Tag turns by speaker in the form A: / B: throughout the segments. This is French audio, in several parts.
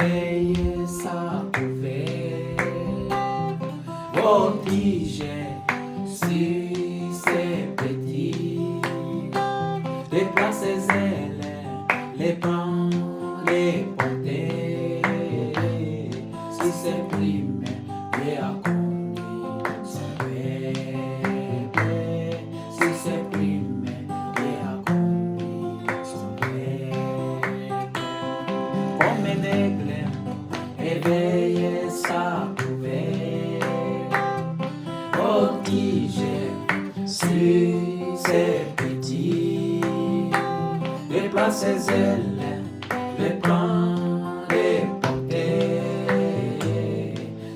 A: éveillé sa couverte, voltigé sur ses petits, déplace ses ailes, les prend, les porter, si ses primes, lui a conduit son bébé, si ses primes, lui a conduit son bébé, comme un aigle, éveillé sa couverte, voltigé sur ses petits, déplace ses ailes, les prend, les porter,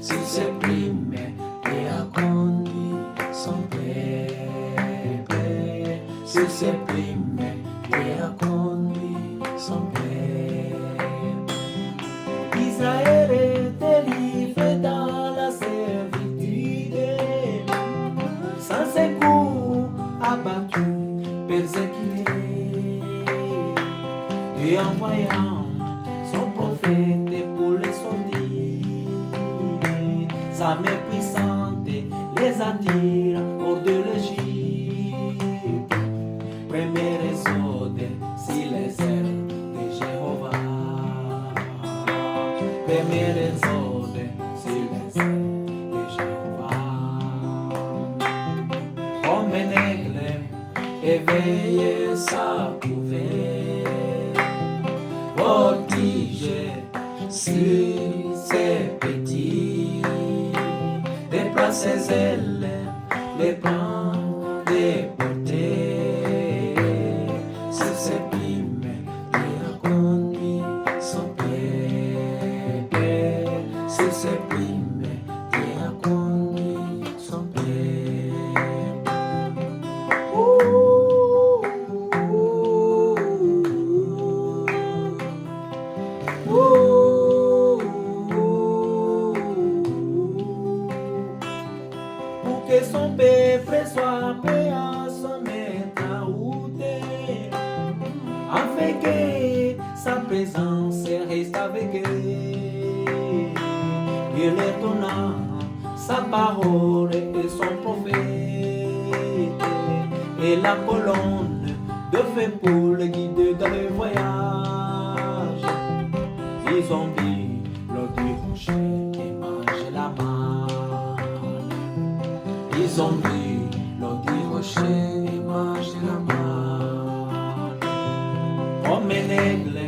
A: si ses primes, lui a conduit son bébé, si ses primes, lui a conduit son bébé. Israël est délivré dans la servitude, sans ses coups abattu, persécuté, et envoyant son prophète pour les sauver. Sa main puissante les attire hors de l'Égypte. Premier exode sur les ailes de Jéhovah. Premier exode sur les ailes de Jéhovah. Comme un aigle éveillé sa couverte, voltigé sur ses petits, déplace ses ailes, les prend, les porter, sur ses primes, lui a conduit son bébé, sur ses primes, lui a conduit son bébé. Pour que son peuple soit prêt à se mettre à route, afin que sa présence reste avec eux. Il est donnant sa parole et son prophète, et la colonne de feu pour le guider dans le voyage. Ils ont dit l'eau du rocher qui mange la manne. Ils ont dit l'eau du rocher qui mange la manne. Comme un aigle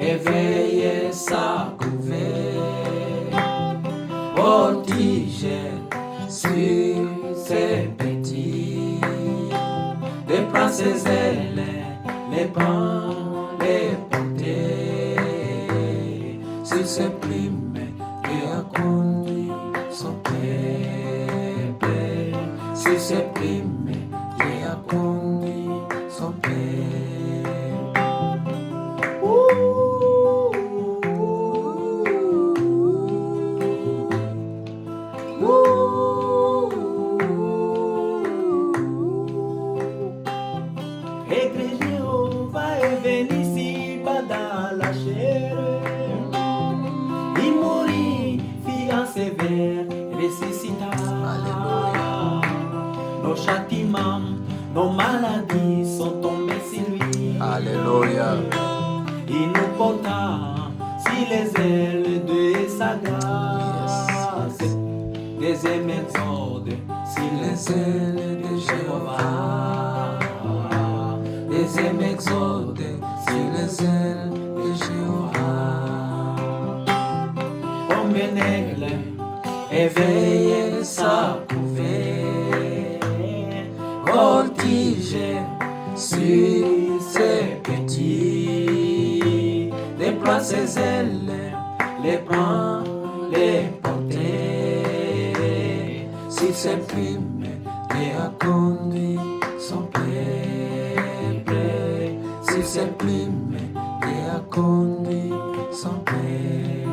A: éveillé sa couverte, voltigé sur ses petits, déplace ses ailes, les prend, les porter, sur ses plumes, lui a conduit son bébé, sur ses plumes, lui a conduit son bébé. Et que Jéhovah est venu ici-bas dans la chair. Il mourit, fit en sévère, ressuscita. Nos châtiments, nos maladies sont tombés sur lui.
B: Alléluia.
A: Il nous porta sur les ailes de sa grâce. Deuxième exode sur les ailes de Jéhovah. Deuxième exode sur les ailes de Jéhovah. Comme un aigle éveillé sa couverte, voltigé sur ses petits, déploie ses ailes, les prend, les porter, sur ses plumes, et a conduit son bébé, sur ses plumes, et a conduit son bébé.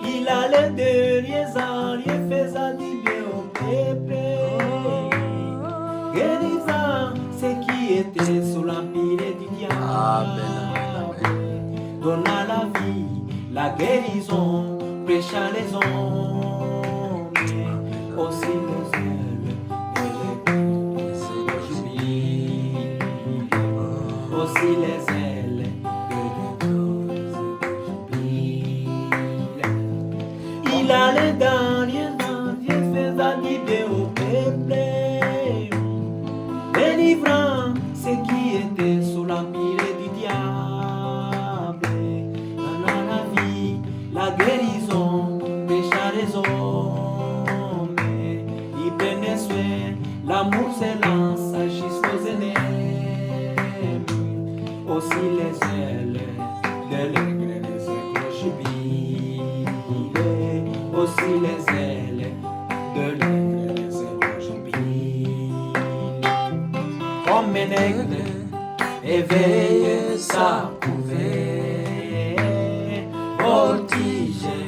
A: Il
B: Il a les derniers alliés faisant du bien au peuple, guérissant ceux qui étaient sous l'empire du diable. Donna la vie, la guérison, prêcha les hommes, aussi les ailes aussi les ailes il a les derniers anges faisant du bien au peuple, délivrant ceux qui étaient sous l'empire du diable. Donna la vie, la guérison, prêcha les hommes, il prenait soin, l'amour s'élance jusqu'aux aux ennemis, aussi les ailes de l'église cloche-bille, aussi les ailes de l'église cloche-bille. Comme un aigle éveillé s'approuver, voltiger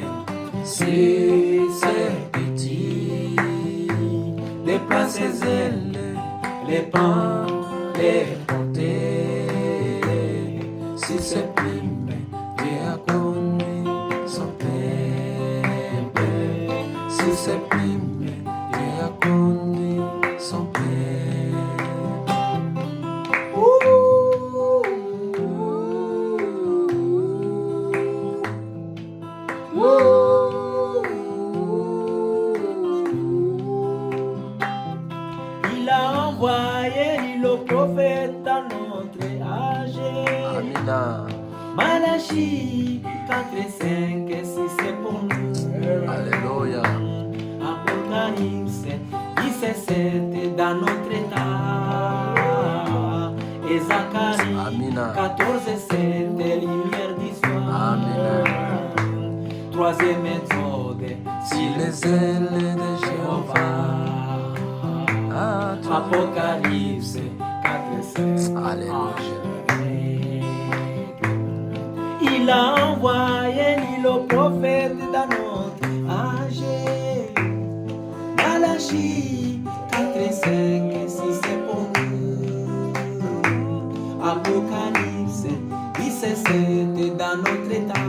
B: sur ses petits, déplace ses ailes, les prendre, les porter, si ses plumes, Dieu a connu son peuple, si ses plumes, Dieu a connu son peuple. Il a envoyé le prophète à notre âge.
A: Amina.
B: Malachie 4, 5, 6, c'est pour nous.
A: Alléluia.
B: Apocalypse 17 dans notre état. Et Zacharie
A: Amina.
B: 14, 7, lumière d'histoire.
A: Amina.
B: Troisième méthode,
A: Si les ailes de Jéhovah.
B: Apocalypse 4, 5.
A: Alléluia.
B: Il a envoyé le prophète dans notre âge. Malachie 4, 5, 6, c'est pour nous. Apocalypse 17 dans notre état.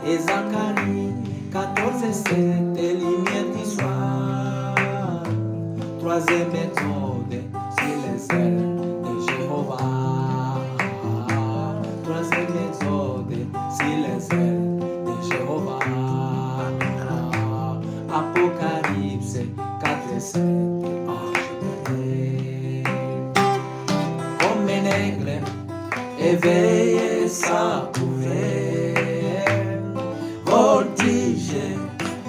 B: Et Zacharie 14, 7, lumière d'histoire. Troisième méthode, c'est les ailes de Jéhovah. Troisième méthode, c'est les ailes de Jéhovah. Apocalypse 4, 7, comme un aigle éveillé s'approuver, voltiger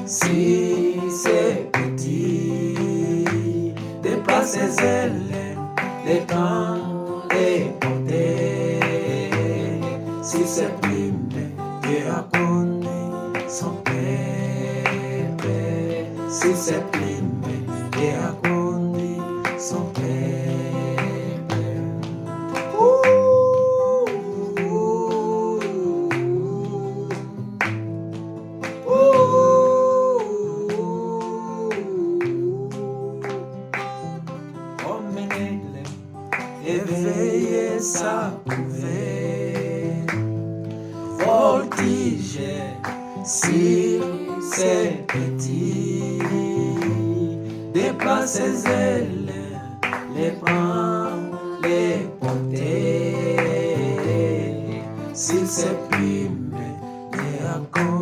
B: si c'est petit, déplace ses ailes, les prendre, les porter, si c'est plume, Dieu a connu son peuple, si c'est plume, Dieu a connu son peuple. Comme un aigle éveillé s'approuver, voltiger sur ses petits, déplace ses ailes, les prendre, les porter, s'il ses plumes, les raconte.